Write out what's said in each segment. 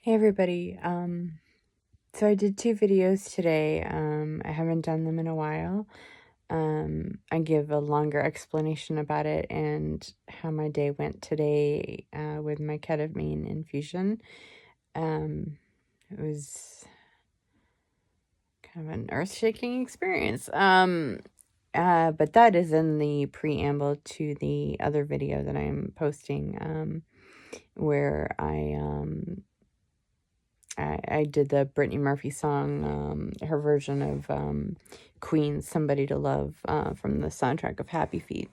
Hey everybody. So I did 2 videos today. I haven't done them in a while. I give a longer explanation about it and how my day went today with my ketamine infusion. It was kind of an earth-shaking experience. But that is in the preamble to the other video that I'm posting, where I did the Brittany Murphy song, her version of Queen's Somebody to Love from the soundtrack of Happy Feet.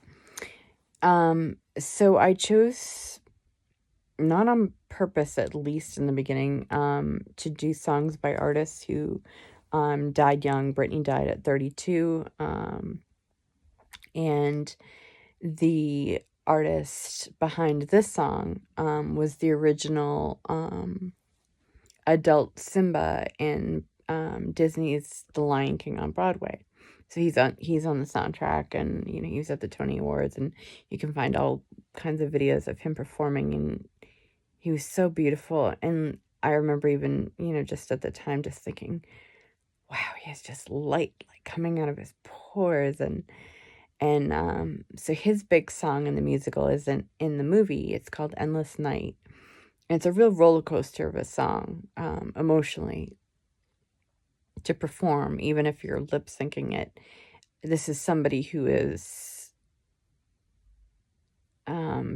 So I chose, not on purpose at least in the beginning, to do songs by artists who died young. Brittany died at 32. And the artist behind this song was the original adult Simba in Disney's The Lion King on Broadway. So he's on the soundtrack, and he was at the Tony Awards, and you can find all kinds of videos of him performing, and he was so beautiful. And I remember even just at the time just thinking, wow, he has just light like coming out of his pores. And so his big song in the musical isn't in the movie. It's called Endless Night. It's a real roller coaster of a song, emotionally, to perform, even if you're lip syncing it. This is somebody who is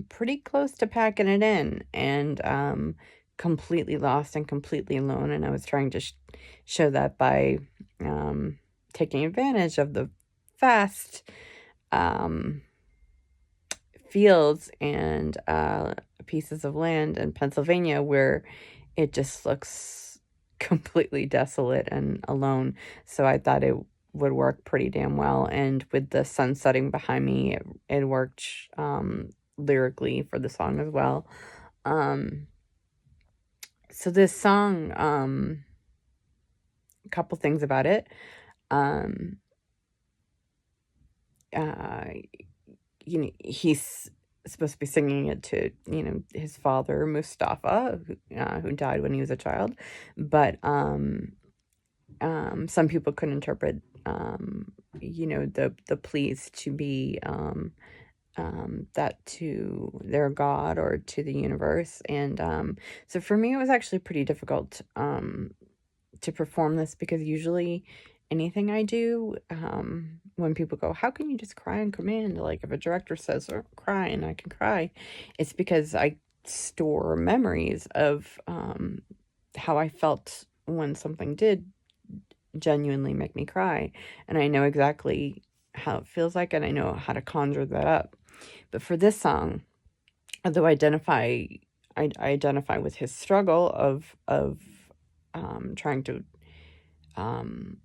pretty close to packing it in, and completely lost and completely alone. And I was trying to show that by taking advantage of the vast fields and pieces of land in Pennsylvania where it just looks completely desolate and alone. So I thought it would work pretty damn well. And with the sun setting behind me, it worked lyrically for the song as well. So this song, a couple things about it. He's supposed to be singing it to, his father, Mustafa, who died when he was a child. But some people could interpret, the pleas to be that to their God or to the universe. And so for me, it was actually pretty difficult to perform this, because usually anything I do, when people go, how can you just cry on command? Like if a director says cry and I can cry, it's because I store memories of how I felt when something did genuinely make me cry. And I know exactly how it feels like, and I know how to conjure that up. But for this song, although I identify with his struggle of trying to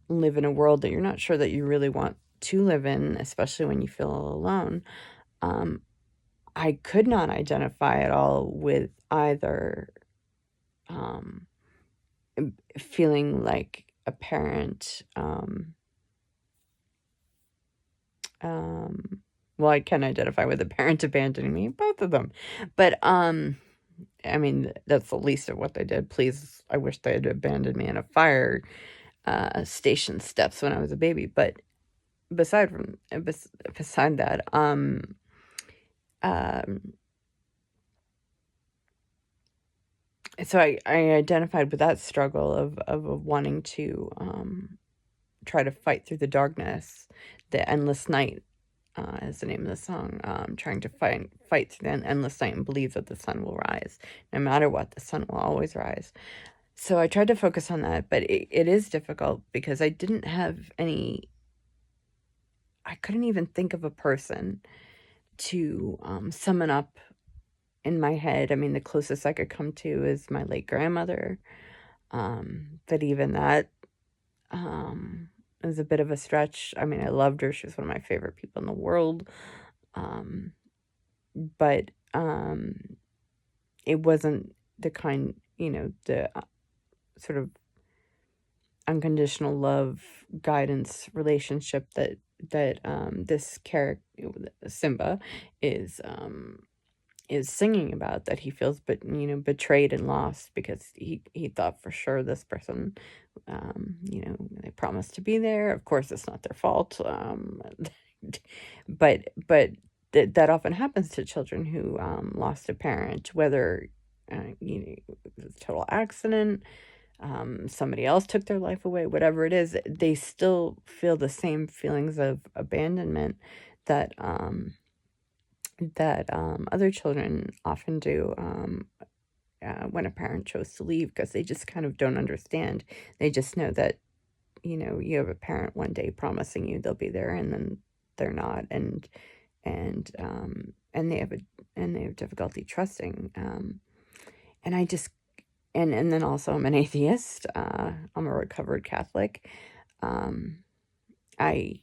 live in a world that you're not sure that you really want to live in, especially when you feel all alone. I could not identify at all with either feeling like a parent. Well, I can identify with a parent abandoning me, both of them. But I mean, that's the least of what they did. Please, I wish they had abandoned me in a fire station steps when I was a baby. But beside that, so I identified with that struggle of wanting to try to fight through the darkness. The Endless Night is the name of the song. Trying to fight through the endless night and believe that the sun will rise. No matter what, the sun will always rise. So I tried to focus on that, but it is difficult because I didn't have any. I couldn't even think of a person to summon up in my head. I mean, the closest I could come to is my late grandmother. But even that was a bit of a stretch. I mean, I loved her. She was one of my favorite people in the world. But it wasn't the kind, the sort of unconditional love, guidance relationship that this character, Simba, is is singing about, that he feels betrayed and lost because he thought for sure this person, they promised to be there. Of course, it's not their fault, but that often happens to children who lost a parent, whether it's a total accident, somebody else took their life away, whatever it is, they still feel the same feelings of abandonment that other children often do when a parent chose to leave, because they just kind of don't understand. They just know that you have a parent one day promising you they'll be there, and then they're not, and they have difficulty trusting. And I just and then also I'm an atheist. I'm a recovered Catholic. I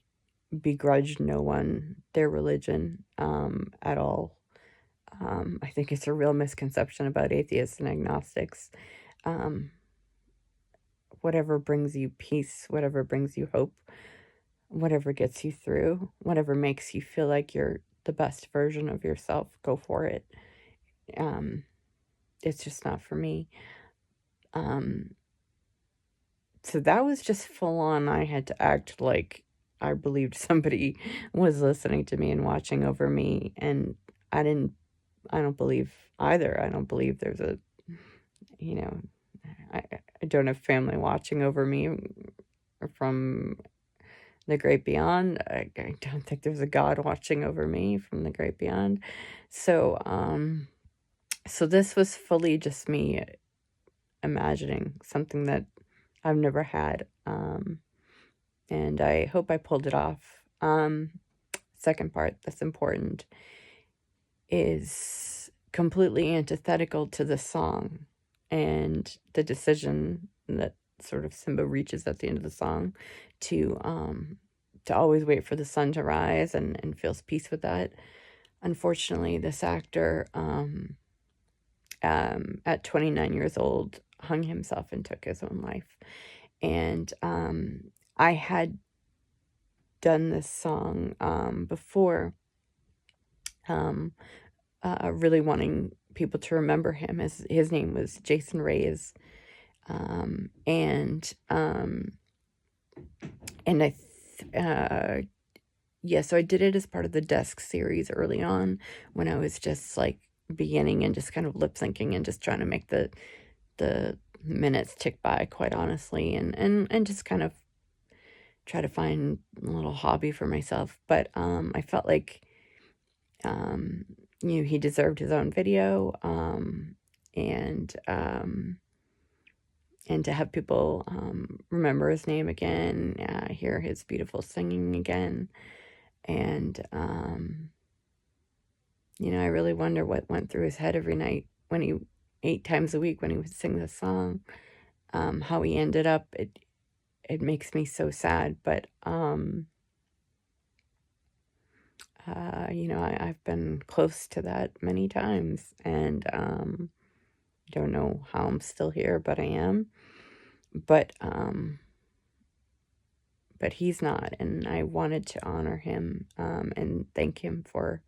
begrudge no one their religion at all. I think it's a real misconception about atheists and agnostics. Um, whatever brings you peace, whatever brings you hope, whatever gets you through, whatever makes you feel like you're the best version of yourself, go for it. It's just not for me. So that was just full on. I had to act like I believed somebody was listening to me and watching over me, and I don't believe either. I don't believe there's a, you know, I don't have family watching over me from the great beyond. I don't think there's a God watching over me from the great beyond. So, so this was fully just me imagining something that I've never had. And I hope I pulled it off. Second part that's important is completely antithetical to the song and the decision that sort of Simba reaches at the end of the song to always wait for the sun to rise and feels peace with that. Unfortunately, this actor at 29 years old hung himself and took his own life. And I had done this song before, really wanting people to remember him. His name was Jason Reyes, and so I did it as part of the Desk series early on, when I was just like beginning and just kind of lip syncing and just trying to make the minutes tick by, quite honestly, and just kind of try to find a little hobby for myself. But I felt like he deserved his own video, and to have people remember his name again, hear his beautiful singing again. And I really wonder what went through his head every night when he 8 times a week when he would sing this song, how he ended up. It makes me so sad, but I've been close to that many times, and don't know how I'm still here, but I am. But he's not, and I wanted to honor him and thank him for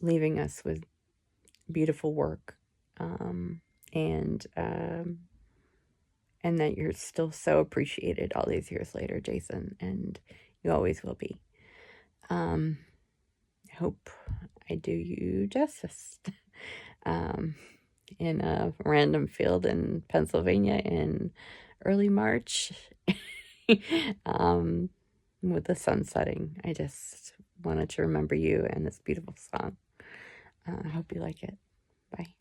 leaving us with beautiful work, and that you're still so appreciated all these years later, Jason, and you always will be. I hope I do you justice. In a random field in Pennsylvania in early March, with the sun setting. I just wanted to remember you and this beautiful song. I hope you like it. Bye.